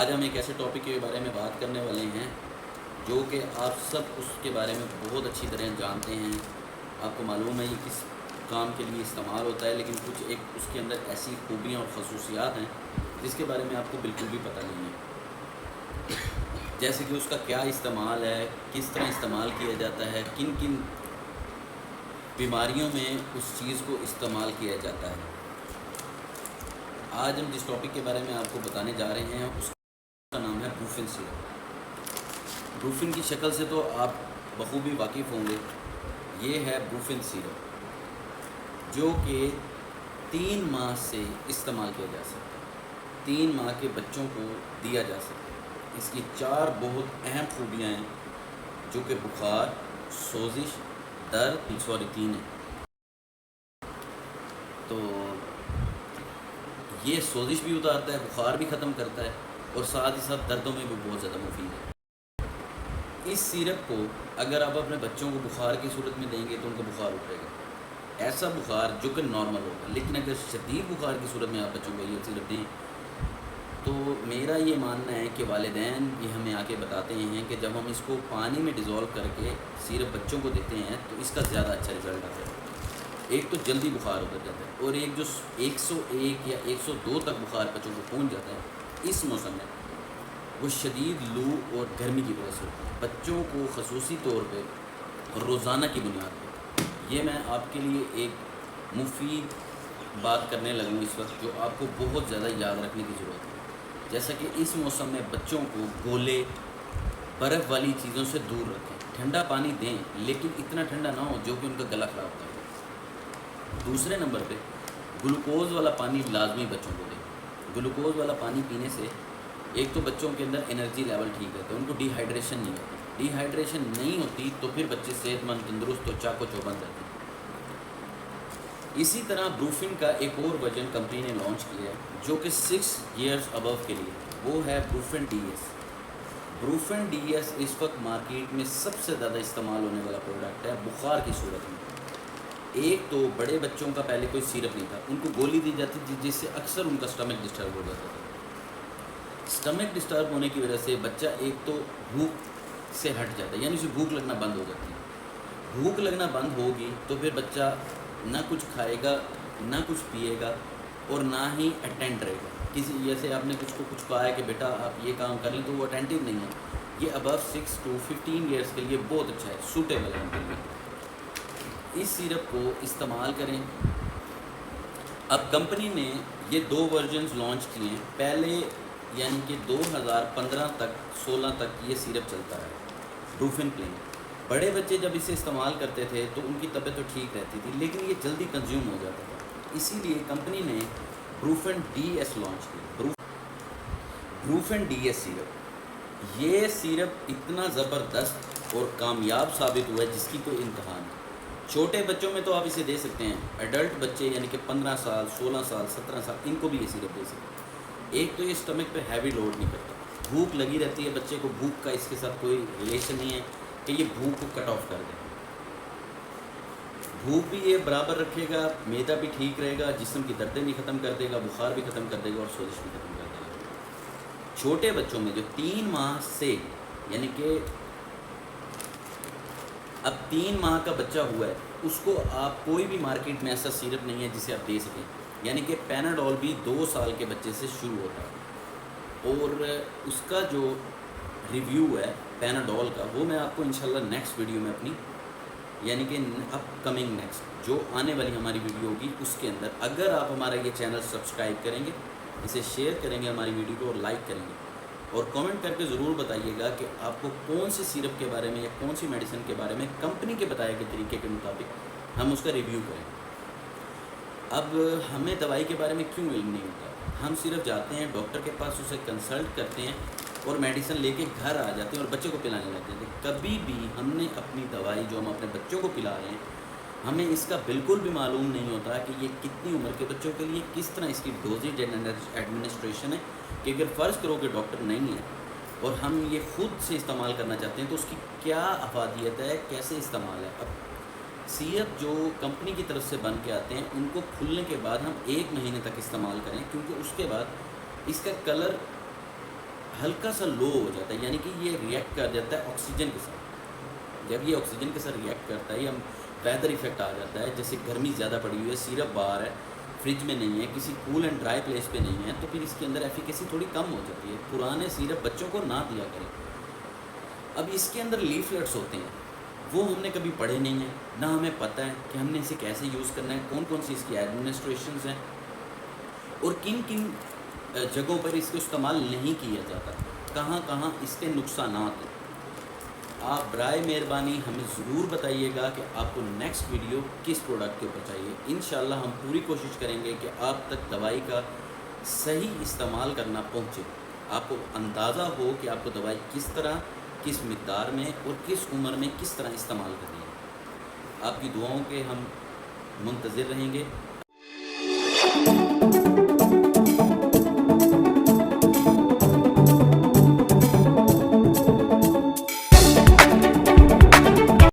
آج ہم ایک ایسے ٹاپک کے بارے میں بات کرنے والے ہیں جو کہ آپ سب اس کے بارے میں بہت اچھی طرح جانتے ہیں. آپ کو معلوم ہے یہ کس کام کے لیے استعمال ہوتا ہے، لیکن کچھ ایک اس کے اندر ایسی خوبیاں اور خصوصیات ہیں جس کے بارے میں آپ کو بالکل بھی پتہ نہیں ہے. جیسے کہ اس کا کیا استعمال ہے، کس طرح استعمال کیا جاتا ہے، کن کن بیماریوں میں اس چیز کو استعمال کیا جاتا ہے. آج ہم جس ٹاپک کے بارے میں آپ کو بتانے جا رہے ہیں اس کا نام ہے بروفن سیرپ. بروفن کی شکل سے تو آپ بخوبی واقف ہوں گے. یہ ہے بروفن سیرپ جو کہ 3 ماہ سے استعمال کیا جا سکتا ہے. 3 ماہ کے بچوں کو دیا جا سکتا ہے. اس کی 4 بہت اہم خوبیاں ہیں جو کہ بخار، سوزش، درد، 3 ہے. تو یہ سوزش بھی اتارتا ہے، بخار بھی ختم کرتا ہے اور ساتھ ہی ساتھ دردوں میں بھی بہت زیادہ مفید ہے. اس سیرپ کو اگر آپ اپنے بچوں کو بخار کی صورت میں دیں گے تو ان کو بخار اٹھے گا، ایسا بخار جو کہ نارمل ہوگا. لیکن اگر شدید بخار کی صورت میں آپ بچوں کو یہ سیرپ دیں تو میرا یہ ماننا ہے کہ والدین بھی ہمیں آ کے بتاتے ہیں کہ جب ہم اس کو پانی میں ڈیزولو کر کے سیرپ بچوں کو دیتے ہیں تو اس کا زیادہ اچھا رزلٹ آتا ہے. ایک تو جلدی بخار اتر جاتا ہے، اور ایک جو 101 یا 102 تک بخار بچوں کو پہنچ جاتا ہے اس موسم میں، وہ شدید لو اور گرمی کی وجہ سے ہوتا ہے. بچوں کو خصوصی طور پہ روزانہ کی بنیاد پہ یہ میں آپ کے لیے ایک مفید بات کرنے لگوں اس وقت جو آپ کو بہت زیادہ یاد رکھنے کی ضرورت ہے. جیسا کہ اس موسم میں بچوں کو گولے، برف والی چیزوں سے دور رکھیں. ٹھنڈا پانی دیں لیکن اتنا ٹھنڈا نہ ہو جو کہ ان کا گلا خراب کر دے. دوسرے نمبر پہ گلوکوز والا پانی لازمی بچوں کو دیں. گلوکوز والا پانی پینے سے ایک تو بچوں کے اندر انرجی لیول ٹھیک رہتا ہے، ان کو ڈی ہائیڈریشن نہیں ہوتی. ڈی ہائیڈریشن نہیں ہوتی تو پھر بچے صحت مند، تندرست اور چاق و چوبند رہتے ہیں. اسی طرح بروفن کا ایک اور ورژن کمپنی نے لانچ کیا ہے جو کہ 6 ایئرز ابو کے لیے، وہ ہے Brufen D S. Brufen D S اس وقت مارکیٹ میں سب سے زیادہ استعمال ہونے والا پروڈکٹ ہے بخار کی صورت میں. ایک تو بڑے بچوں کا پہلے کوئی سیرپ نہیں تھا، ان کو گولی دی جاتی تھی جس سے اکثر ان کا سٹمک ڈسٹرب ہو جاتا تھا. سٹمک ڈسٹرب ہونے کی وجہ سے بچہ ایک تو بھوک سے ہٹ جاتا ہے، یعنی اسے بھوک لگنا بند ہو جاتی ہے. بھوک لگنا بند ہوگی تو پھر بچہ نہ کچھ کھائے گا، نہ کچھ پیے گا اور نہ ہی اٹینڈ رہے گا. کسی جیسے آپ نے کچھ کہا ہے کہ بیٹا آپ یہ کام کر لیں تو وہ اٹینٹیو نہیں ہے. یہ ابو 6 to 15 ایئرس کے لیے بہت اچھا ہے، سوٹیبل ہے ان کے لیے. اس سیرپ کو استعمال کریں. اب کمپنی نے یہ 2 ورژنز لانچ کیے ہیں. پہلے یعنی کہ 2015 تک 16 تک یہ سیرپ چلتا ہے بروفن پلین. بڑے بچے جب اسے استعمال کرتے تھے تو ان کی طبیعت تو ٹھیک رہتی تھی لیکن یہ جلدی کنزیوم ہو جاتا تھا. اسی لیے کمپنی نے بروفن ڈی ایس لانچ کی. بروفن ڈی ایس سیرپ، یہ سیرپ اتنا زبردست اور کامیاب ثابت ہوا ہے جس کی کوئی انتہا نہیں. چھوٹے بچوں میں تو آپ اسے دے سکتے ہیں، ایڈلٹ بچے یعنی کہ 15 سال، 16 سال، 17 سال، ان کو بھی یہ سیرپ دے سکتے ہیں. ایک تو یہ اسٹمک پہ ہیوی لوڈ نہیں کرتا. بھوک لگی رہتی ہے بچے کو، بھوک کا اس کے ساتھ کوئی ریلیشن نہیں ہے کہ یہ بھوک کو کٹ آف کر دے. بھوک بھی یہ برابر رکھے گا، معدہ بھی ٹھیک رہے گا، جسم کی دردیں بھی ختم کر دے گا، بخار بھی ختم کر دے گا اور سوزش بھی ختم کر دے گا. چھوٹے بچوں میں جو 3 ماہ سے یعنی کہ اب 3 ماہ کا بچہ ہوا ہے اس کو آپ کوئی بھی مارکیٹ میں ایسا سیرپ نہیں ہے جسے آپ دے سکیں. یعنی کہ پیناڈول بھی 2 سال کے بچے سے شروع ہوتا ہے. اور اس کا جو ریویو ہے پیناڈول کا وہ میں آپ کو انشاءاللہ نیکسٹ ویڈیو میں اپنی یعنی کہ اپ کمنگ نیکسٹ جو آنے والی ہماری ویڈیو ہوگی اس کے اندر، اگر آپ ہمارا یہ چینل سبسکرائب کریں گے، اسے شیئر کریں گے ہماری ویڈیو کو اور لائک کریں گے اور کامنٹ کر کے ضرور بتائیے گا کہ آپ کو کون سے سیرپ کے بارے میں یا کون سی میڈیسن کے بارے میں کمپنی کے بتائے گئے طریقے کے مطابق ہم اس کا ریویو کریں. اب ہمیں دوائی کے بارے میں کیوں علم نہیں ہوتا؟ ہم صرف جاتے ہیں ڈاکٹر کے پاس، اسے کنسلٹ کرتے ہیں اور میڈیسن لے کے گھر آ جاتے ہیں اور بچے کو پلانے لگ جاتے ہیں. کبھی بھی ہم نے اپنی دوائی جو ہم اپنے بچوں کو پلا رہے ہیں ہمیں اس کا بالکل بھی معلوم نہیں ہوتا کہ یہ کتنی عمر کے بچوں کے لیے کس طرح اس کی ڈوزیج ایڈمنسٹریشن ہے. کہ اگر فرض کرو کہ ڈاکٹر نہیں ہے اور ہم یہ خود سے استعمال کرنا چاہتے ہیں تو اس کی کیا افادیت ہے، کیسے استعمال ہے. اب سیرپ جو کمپنی کی طرف سے بن کے آتے ہیں ان کو کھلنے کے بعد ہم 1 مہینے تک استعمال کریں، کیونکہ اس کے بعد اس کا کلر ہلکا سا لو ہو جاتا ہے، یعنی کہ یہ ریئیکٹ کر جاتا ہے آکسیجن کے ساتھ. جب یہ آکسیجن کے ساتھ ریئیکٹ کرتا ہے، یہ ویدر ایفیکٹ آ جاتا ہے، جیسے گرمی زیادہ پڑی ہوئی ہے، سیرپ باہر ہے، فریج میں نہیں ہے، کسی کول اینڈ ڈرائی پلیس پہ نہیں ہے، تو پھر اس کے اندر ایفیکیسی تھوڑی کم ہو جاتی ہے. پرانے سیرپ بچوں کو نہ دیا کریں. اب اس کے اندر لیفلیٹس ہوتے ہیں، وہ ہم نے کبھی پڑھے نہیں ہیں، نہ ہمیں پتہ ہے کہ ہم نے اسے کیسے یوز کرنا ہے، کون کون سی اس کی ایڈمنسٹریشنز ہیں، اور کن کن جگہوں پر اس کو استعمال نہیں کیا جاتا، کہاں کہاں اس کے نقصانات ہیں. آپ برائے مہربانی ہمیں ضرور بتائیے گا کہ آپ کو نیکسٹ ویڈیو کس پروڈکٹ کے اوپر چاہیے. انشاءاللہ ہم پوری کوشش کریں گے کہ آپ تک دوائی کا صحیح استعمال کرنا پہنچے، آپ کو اندازہ ہو کہ آپ کو دوائی کس طرح، کس مقدار میں اور کس عمر میں کس طرح استعمال کرنی ہے. آپ کی دعاؤں کے ہم منتظر رہیں گے.